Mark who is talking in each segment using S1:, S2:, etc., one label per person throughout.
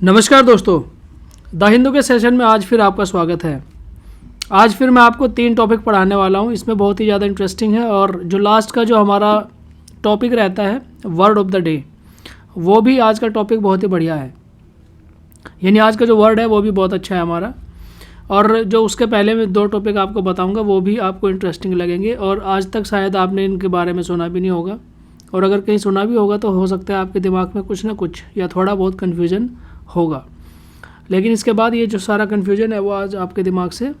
S1: नमस्कार दोस्तों, द हिंदू के सेशन में आज फिर आपका स्वागत है। आज फिर मैं आपको 3 टॉपिक पढ़ाने वाला हूँ। इसमें बहुत ही ज़्यादा इंटरेस्टिंग है और जो लास्ट का जो हमारा टॉपिक रहता है वर्ड ऑफ द डे, वो भी आज का टॉपिक बहुत ही बढ़िया है। यानी आज का जो वर्ड है वो भी बहुत अच्छा है हमारा। और जो उसके पहले मैं 2 टॉपिक आपको बताऊँगा वो भी आपको इंटरेस्टिंग लगेंगे और आज तक शायद आपने इनके बारे में सुना भी नहीं होगा, और अगर कहीं सुना भी होगा तो हो सकता है आपके दिमाग में कुछ ना कुछ या थोड़ा बहुत कन्फ्यूज़न होगा, लेकिन इसके बाद ये जो सारा कन्फ्यूजन है वो आज आपके दिमाग से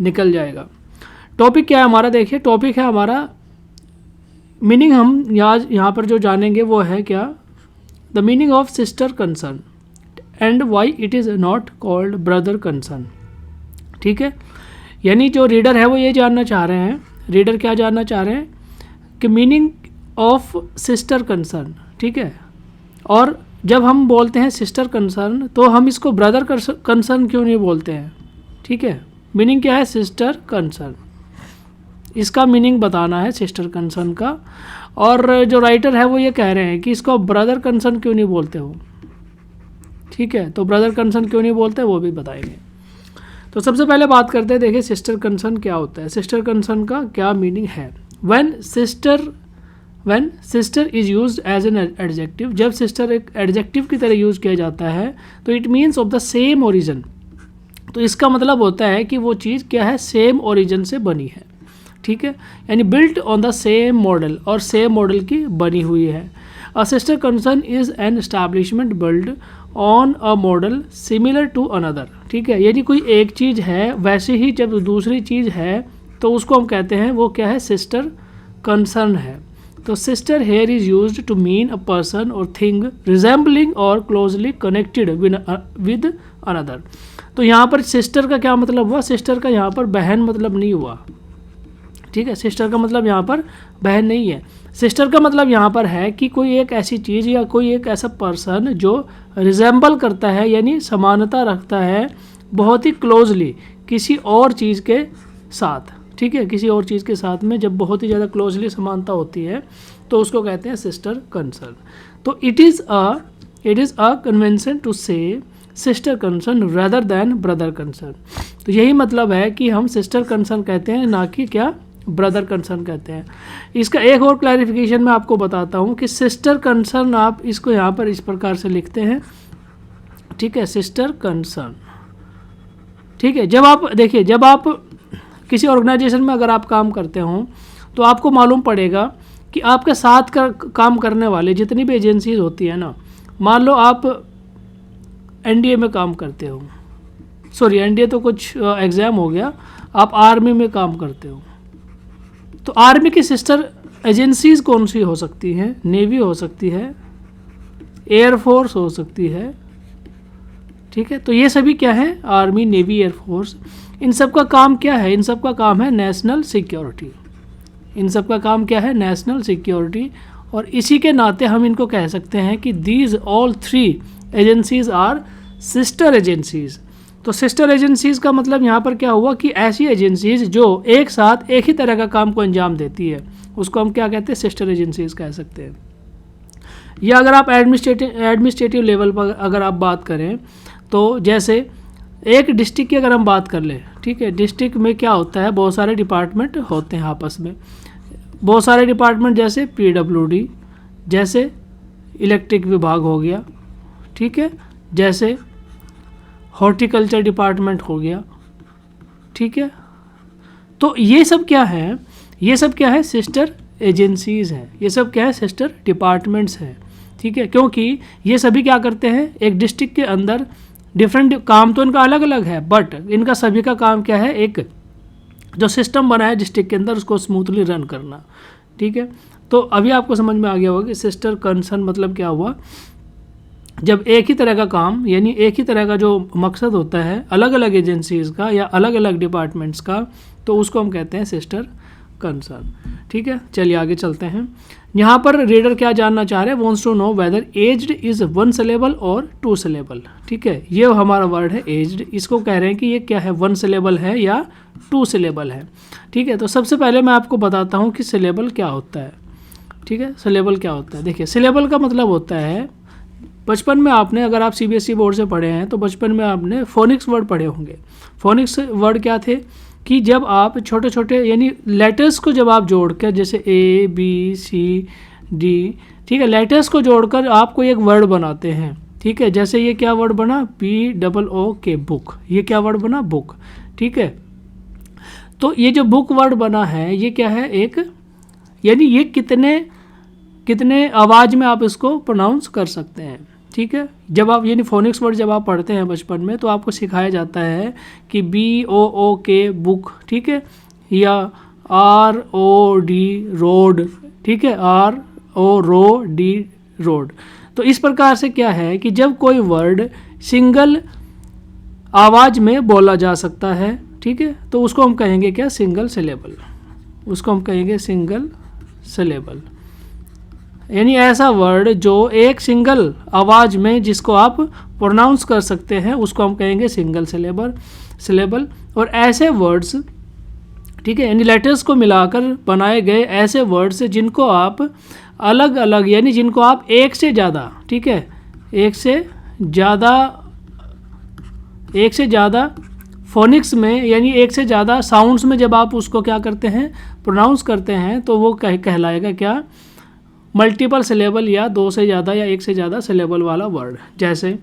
S1: निकल जाएगा। टॉपिक क्या है हमारा, देखिए टॉपिक है हमारा मीनिंग। हम यहाँ पर जो जानेंगे वो है क्या, the meaning of sister concern and why it is not called brother concern. ठीक है, यानी जो रीडर है वो ये जानना चाह रहे हैं, रीडर क्या जानना चाह रहे हैं कि मीनिंग ऑफ सिस्टर कंसर्न। ठीक है, और जब हम बोलते हैं सिस्टर कंसर्न तो हम इसको ब्रदर कंसर्न क्यों नहीं बोलते हैं। ठीक है, मीनिंग क्या है सिस्टर कंसर्न, इसका मीनिंग बताना है सिस्टर कंसर्न का। और जो राइटर है वो ये कह रहे हैं कि इसको ब्रदर कंसर्न क्यों नहीं बोलते हो। ठीक है, तो ब्रदर कंसर्न क्यों नहीं बोलते वो भी बताएंगे। तो सबसे पहले बात करते हैं, देखिए सिस्टर कंसर्न क्या होता है, सिस्टर कंसर्न का क्या मीनिंग है। When sister is use as an adjective, जब सिस्टर एक एडजेक्टिव की तरह यूज़ किया जाता है तो it means of the same origin. तो इसका मतलब होता है कि वो चीज़ क्या है, सेम ओरिजिन से बनी है। ठीक है, यानी built on the same model, और सेम मॉडल की बनी हुई है। A sister concern is an establishment build on a model similar to another. ठीक है, यानी कोई एक चीज़ है वैसे ही जब दूसरी चीज़ है तो उसको हम कहते हैं वो क्या है, सिस्टर कंसर्न है। तो sister here is used to mean a person और थिंग रिजेंबलिंग और क्लोजली कनेक्टेड विद अनदर। तो यहाँ पर सिस्टर का क्या मतलब हुआ, सिस्टर का यहाँ पर बहन मतलब नहीं हुआ। ठीक है, सिस्टर का मतलब यहाँ पर बहन नहीं है। सिस्टर का मतलब यहाँ पर है कि कोई एक ऐसी चीज़ या कोई एक ऐसा पर्सन जो रिजेंबल करता है, यानी समानता रखता है बहुत ही क्लोजली किसी और चीज़ के साथ। ठीक है, किसी और चीज़ के साथ में जब बहुत ही ज़्यादा क्लोजली समानता होती है तो उसको कहते हैं सिस्टर कंसर्न। तो it is a convention to say sister concern rather than brother concern. तो यही मतलब है कि हम सिस्टर कंसर्न कहते हैं, ना कि क्या ब्रदर कंसर्न कहते हैं। इसका एक और क्लैरिफिकेशन मैं आपको बताता हूँ कि सिस्टर कंसर्न आप इसको यहाँ पर इस प्रकार से लिखते हैं। ठीक है, सिस्टर कंसर्न। ठीक है, जब आप देखिए, जब आप किसी ऑर्गेनाइजेशन में अगर आप काम करते हो तो आपको मालूम पड़ेगा कि आपके साथ काम करने वाले जितनी भी एजेंसीज होती है ना, मान लो आप एनडीए में काम करते हो, सॉरी एनडीए तो कुछ एग्ज़ाम हो गया, आप आर्मी में काम करते हो, तो आर्मी की सिस्टर एजेंसीज कौन सी हो सकती हैं, नेवी हो सकती है, एयरफोर्स हो सकती है। ठीक है, तो ये सभी क्या है, आर्मी, नेवी, एयरफोर्स, इन सब का काम क्या है, इन सब का काम है नेशनल सिक्योरिटी। इन सब का काम क्या है, नेशनल सिक्योरिटी। और इसी के नाते हम इनको कह सकते हैं कि these all 3 agencies are sister agencies. तो सिस्टर एजेंसीज का मतलब यहाँ पर क्या हुआ कि ऐसी एजेंसीज जो एक साथ एक ही तरह का काम को अंजाम देती है उसको हम क्या कहते हैं, सिस्टर एजेंसीज कह सकते हैं। या अगर आप एडमिनिस्ट्रेटिव लेवल पर अगर आप बात करें तो जैसे एक डिस्ट्रिक्ट की अगर हम बात कर लें, ठीक है, डिस्ट्रिक्ट में क्या होता है, बहुत सारे डिपार्टमेंट होते हैं आपस में, बहुत सारे डिपार्टमेंट जैसे पीडब्ल्यूडी, जैसे इलेक्ट्रिक विभाग हो गया, ठीक है, जैसे हॉर्टिकल्चर डिपार्टमेंट हो गया। ठीक है, तो ये सब क्या है, ये सब क्या है, सिस्टर एजेंसीज हैं, ये सब क्या है, सिस्टर डिपार्टमेंट्स हैं। ठीक है, क्योंकि ये सभी क्या करते हैं, एक डिस्ट्रिक्ट के अंदर डिफरेंट काम तो इनका अलग अलग है, बट इनका सभी का काम क्या है, एक जो सिस्टम बना है डिस्ट्रिक्ट के अंदर उसको स्मूथली रन करना। ठीक है, तो अभी आपको समझ में आ गया होगा कि सिस्टर कंसर्न मतलब क्या हुआ, जब एक ही तरह का काम, यानी एक ही तरह का जो मकसद होता है अलग अलग एजेंसीज़ का या अलग अलग डिपार्टमेंट्स का, तो उसको हम कहते हैं सिस्टर कंसर्न। ठीक है, चलिए आगे चलते हैं। यहाँ पर रीडर क्या जानना चाह रहे हैं, wants to know whether aged is 1 syllable और 2 सिलेबल। ठीक है, ये हमारा वर्ड है एज्ड, इसको कह रहे हैं कि ये क्या है, 1 सिलेबल है या 2 सिलेबल है। ठीक है, तो सबसे पहले मैं आपको बताता हूँ कि सिलेबल क्या होता है। ठीक है, सिलेबल क्या होता है। देखिए सिलेबल का मतलब होता है बचपन में आपने, अगर आप CBSE बोर्ड से पढ़े हैं तो बचपन में आपने फोनिक्स वर्ड पढ़े होंगे। फोनिक्स वर्ड क्या थे कि जब आप छोटे छोटे यानी लेटर्स को जब आप जोड़कर, जैसे ABCD, ठीक है, लेटर्स को जोड़कर आप कोई एक वर्ड बनाते हैं, ठीक है। जैसे ये क्या वर्ड बना, BOOK, बुक। ये क्या वर्ड बना, बुक, ठीक है। तो ये जो बुक वर्ड बना है ये क्या है, एक, यानी ये कितने आवाज़ में आप इसको प्रोनाउंस कर सकते हैं, ठीक है। जब आप यानी फोनिक्स वर्ड जब आप पढ़ते हैं बचपन में तो आपको सिखाया जाता है कि BOOK, बुक, ठीक है, या ROD, रोड, ठीक है, ROD, रोड। तो इस प्रकार से क्या है कि जब कोई वर्ड सिंगल आवाज़ में बोला जा सकता है, ठीक है, तो उसको हम कहेंगे क्या, सिंगल सिलेबल। उसको हम कहेंगे सिंगल सिलेबल, यानी ऐसा वर्ड जो एक सिंगल आवाज़ में जिसको आप प्रोनाउंस कर सकते हैं उसको हम कहेंगे सिंगल सिलेबल। और ऐसे वर्ड्स, ठीक है, यानी लेटर्स को मिलाकर बनाए गए ऐसे वर्ड्स जिनको आप अलग अलग, यानी जिनको आप एक से ज़्यादा, ठीक है, एक से ज़्यादा फोनिक्स में, यानी एक से ज़्यादा साउंड्स में जब आप उसको क्या करते हैं, प्रोनाउंस करते हैं, तो वो कहलाएगा क्या, मल्टीपल सिलेबल, या दो से ज़्यादा या एक से ज़्यादा सिलेबल वाला वर्ड। जैसे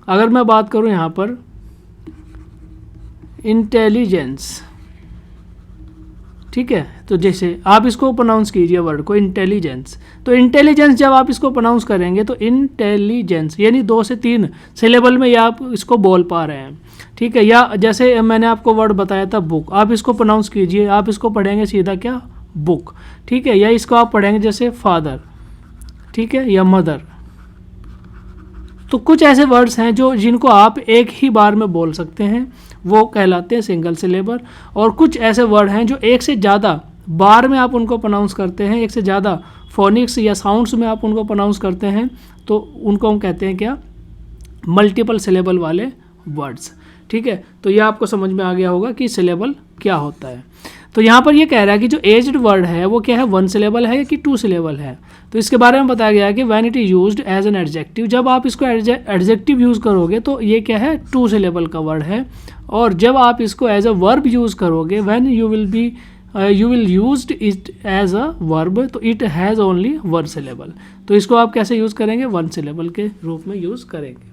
S1: अगर मैं बात करूँ यहाँ पर इंटेलिजेंस, ठीक है, तो जैसे आप इसको प्रोनाउंस कीजिए वर्ड को इंटेलिजेंस, तो इंटेलिजेंस जब आप इसको प्रोनाउंस करेंगे तो इंटेलिजेंस यानी 2 से 3 सिलेबल में या आप इसको बोल पा रहे हैं, ठीक है। या जैसे मैंने आपको वर्ड बताया था बुक, आप इसको प्रोनाउंस कीजिए, आप इसको पढ़ेंगे सीधा क्या, बुक, ठीक है। या इसको आप पढ़ेंगे जैसे फादर, ठीक है, या मदर। तो कुछ ऐसे वर्ड्स हैं जिनको आप एक ही बार में बोल सकते हैं, वो कहलाते हैं सिंगल सिलेबल। और कुछ ऐसे वर्ड हैं जो एक से ज़्यादा बार में आप उनको प्रोनाउंस करते हैं, एक से ज़्यादा फोनिक्स या साउंड्स में आप उनको प्रोनाउंस करते हैं, तो उनको हम कहते हैं क्या, मल्टीपल सिलेबल वाले वर्ड्स, ठीक है। तो ये आपको समझ में आ गया होगा कि सिलेबल क्या होता है। तो यहाँ पर ये कह रहा है कि जो एज्ड वर्ड है वो क्या है, 1 सिलेबल है कि 2 सिलेबल है। तो इसके बारे में बताया गया है कि when it is used as an adjective, जब आप इसको एडजेक्टिव यूज़ करोगे तो ये क्या है, 2 सिलेबल का वर्ड है। और जब आप इसको एज अ वर्ब यूज़ करोगे, when you will used it as a verb, तो इट हैज़ ओनली 1 सिलेबल। तो इसको आप कैसे यूज़ करेंगे, 1 सिलेबल के रूप में यूज़ करेंगे,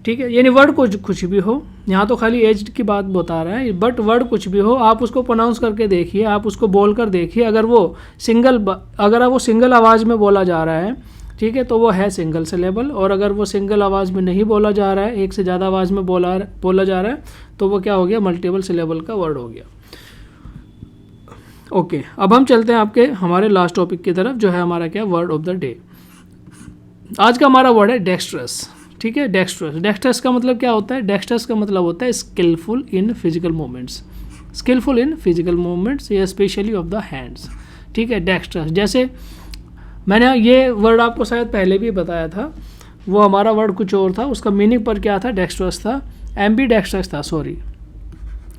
S1: ठीक है। यानी वर्ड कुछ भी हो, यहाँ तो खाली एज्ड की बात बता रहा है, बट वर्ड कुछ भी हो आप उसको प्रोनाउंस करके देखिए, आप उसको बोल कर देखिए। अगर वो सिंगल आवाज़ में बोला जा रहा है, ठीक है, तो वो है सिंगल सिलेबल। और अगर वो सिंगल आवाज़ में नहीं बोला जा रहा है, एक से ज़्यादा आवाज़ में बोला जा रहा है, तो वो क्या हो गया, मल्टीपल सिलेबल का वर्ड हो गया। ओके, अब हम चलते हैं हमारे लास्ट टॉपिक की तरफ, जो है हमारा क्या, वर्ड ऑफ द डे। आज का हमारा वर्ड है डेक्स्ट्रस, ठीक है। डेक्स्ट्रस का मतलब क्या होता है, डेक्स्ट्रस का मतलब होता है स्किलफुल इन फिजिकल मूवमेंट्स, या स्पेशली ऑफ द हैंड्स, ठीक है। डेक्स्ट्रस, जैसे मैंने ये वर्ड आपको शायद पहले भी बताया था, वो हमारा वर्ड कुछ और था, उसका मीनिंग पर क्या था, डेक्स्ट्रस था, एम्बीडेक्स्ट्रस था, सॉरी,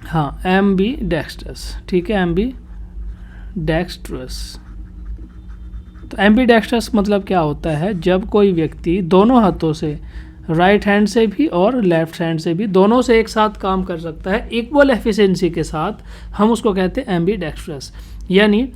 S1: हाँ, एम्बीडेक्स्ट्रस, ठीक है, एम्बीडेक्स्ट्रस। तो एम्बीडेक्स्ट्रस मतलब क्या होता है, जब कोई व्यक्ति दोनों हाथों से, राइट हैंड से भी और लेफ्ट हैंड से भी, दोनों से एक साथ काम कर सकता है इक्वल एफिशिएंसी के साथ, हम उसको कहते हैं एम्बीडेक्स्ट्रस। यानी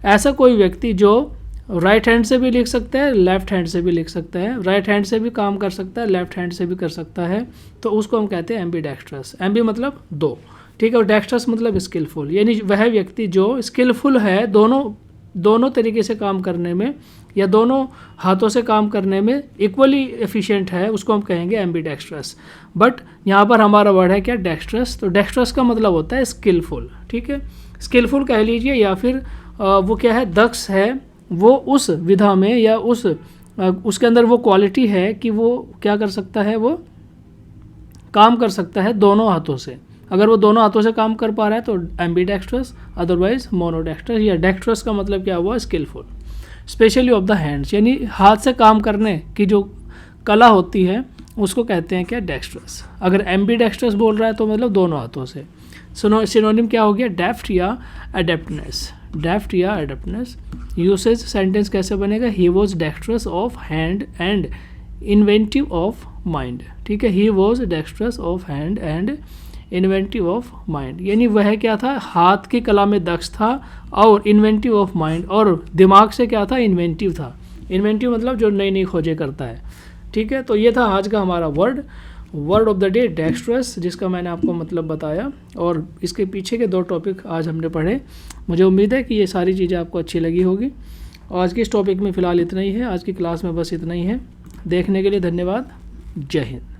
S1: ऐसा कोई व्यक्ति जो राइट हैंड से भी लिख सकता है, लेफ्ट हैंड से भी लिख सकता है, राइट हैंड से भी काम कर सकता है, लेफ्ट हैंड से भी कर सकता है, तो उसको हम कहते हैं एम्बीडेक्स्ट्रस। एम्बी मतलब 2, ठीक है, और डेक्स्ट्रस मतलब स्किलफुल, यानी वह व्यक्ति जो स्किलफुल है दोनों तरीके से काम करने में, या दोनों हाथों से काम करने में इक्वली एफिशिएंट है, उसको हम कहेंगे एम्बीडेक्स्ट्रस। बट यहाँ पर हमारा वर्ड है क्या, डेक्स्ट्रस। तो डेक्स्ट्रस का मतलब होता है स्किलफुल, ठीक है, स्किलफुल कह लीजिए, या फिर वो क्या है, दक्ष है, वो उस विधा में या उसके अंदर वो क्वालिटी है कि वो क्या कर सकता है, वो काम कर सकता है दोनों हाथों से। अगर वो दोनों हाथों से काम कर पा रहा है तो एम्बीडेक्स्ट्रस, अदरवाइज मोनोडेक्स्ट्रस। या डेक्स्ट्रस का मतलब क्या हुआ, skilful, especially of the hands, यानी हाथ से काम करने की जो कला होती है उसको कहते हैं क्या, डेक्स्ट्रस। अगर एम्बीडेक्स्ट्रस बोल रहा है तो मतलब दोनों हाथों से। सिनोनिम क्या हो गया, डेफ्ट या एडेप्टनेस, डेफ्ट या एडेप्टनेस। यूसेज सेंटेंस कैसे बनेगा, he was dextrous of hand and inventive of mind, ठीक है। He was dextrous of hand and inventive of mind, यानी वह क्या था, हाथ की कला में दक्ष था और इन्वेंटिव ऑफ माइंड, और दिमाग से क्या था, इन्वेंटिव था। इन्वेंटिव मतलब जो नई नई खोजें करता है, ठीक है। तो ये था आज का हमारा word of the day, dextrous, जिसका मैंने आपको मतलब बताया, और इसके पीछे के 2 टॉपिक आज हमने पढ़े। मुझे उम्मीद है कि ये सारी चीज़ें आपको अच्छी लगी होगी। आज के इस टॉपिक में फ़िलहाल इतना ही है, आज की क्लास में बस इतना ही है। देखने के लिए धन्यवाद। जय हिंद।